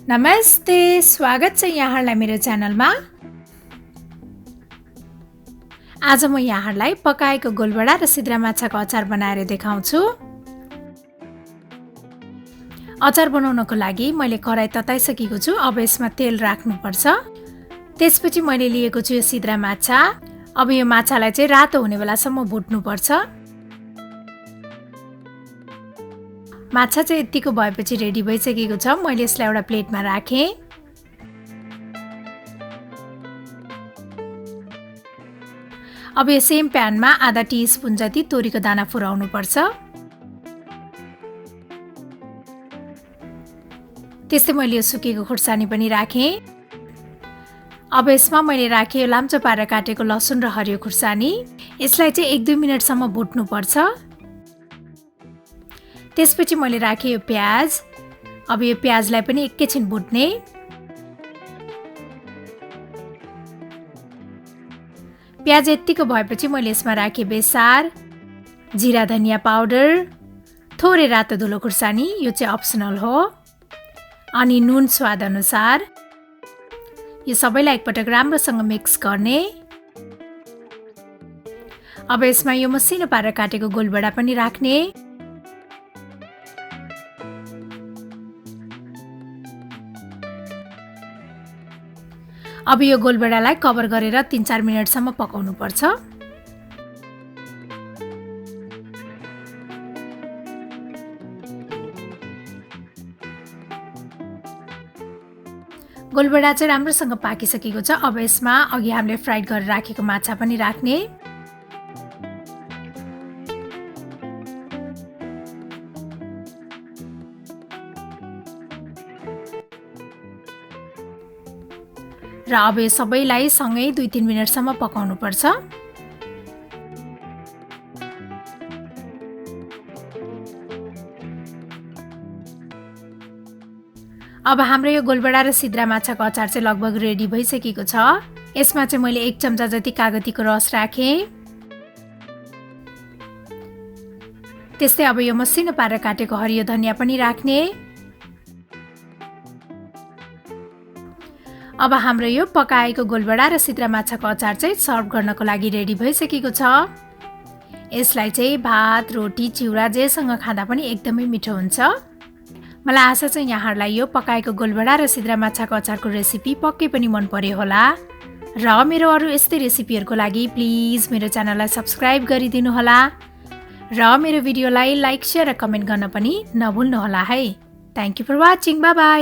नमस्ते, स्वागत छ यहाँहरूलाई मेरो च्यानलमा। आज म यहाँहरूलाई पकाएको गोलबडा र सिद्रा माछाको अचार बनाएर देखाउँछु। अचार बनाउनको लागि मैले कराई तताइसकेको छु। अब यसमा तेल राख्नुपर्छ। त्यसपछि मैले लिएको छु यो सिद्रा माछा। अब यो माछालाई चाहिँ रातो हुने बेलासम्म भुट्नुपर्छ। माछा चाहिँ यतिको भएपछि रेडी भइसकेको छ। मैले यसलाई एउटा प्लेटमा राखेँ। अब यो सेम प्यानमा आधा टीस्पुन जति तोरीको दाना फुराउनु पर्छ। त्यस्तै मैले यो सुकेको खुर्सानी पनि राखेँ। अब यसमा मैले राखेँ यो लाम्चो पारेर काटेको लसुन र हरियो खुर्सानी। यसलाई चाहिँ 1-2 मिनेटसम्म भुट्नु पर्छ। त्यसपछि मैले राखेँ यो प्याज। अब यो प्याजलाई पनि एकैछिन भुट्ने। प्याज यतिको भएपछि मैले यसमा राखेँ बेसार, जिरा धनिया पाउडर, थोरै रातो धुलो खुर्सानी, यो चाहिँ अप्सनल हो, अनि नुन स्वाद अनुसार। यो सबैलाई एकपटक राम्रोसँग मिक्स गर्ने। अब यसमा यो मसिनो पारेर काटेको गोलबडा पनि राख्ने। अब यो गोलबडालाई कभर गरेर 3-4 मिनेटसम्म पकाउनु पर्छ। गोलबडा चाहिँ राम्रोसँग पाकिसकेको छ। अब यसमा अघि हामीले फ्राइड गरेर राखेको माछा पनि राख्ने। र अब यो सबैलाई सँगै 2-3 मिनेटसम्म पकाउनु पर्छ। अब हाम्रो यो गोलबडा र सिद्रा माछाको अचार चाहिँ लगभग रेडी भइसकेको छ। यसमा चाहिँ मैले 1 चम्चा जति कागतीको रस राखेँ। त्यस्तै अब यो मसिनो पारेर काटेको हरियो धनिया पनि राख्ने। अब हाम्रो यो पकाएको गोलबडा र सिद्रा माछाको अचार चाहिँ सर्भ गर्नको लागि रेडी भइसकेको छ। यसलाई चाहिँ भात, रोटी, चिउरा जेसँग खाँदा पनि एकदमै मिठो हुन्छ। मलाई आशा छ यहाँहरूलाई यो पकाएको गोलबडा र सिद्रा माछाको अचारको रेसिपी पक्कै पनि मन पर्यो होला। र मेरो अरू यस्तै रेसिपीहरूको लागि प्लिज मेरो च्यानललाई सब्स्क्राइब गरिदिनु होला। र मेरो भिडियोलाई लाइक, शेयर र कमेन्ट गर्न पनि नभुल्नु होला है। Thank you for watching. Bye by.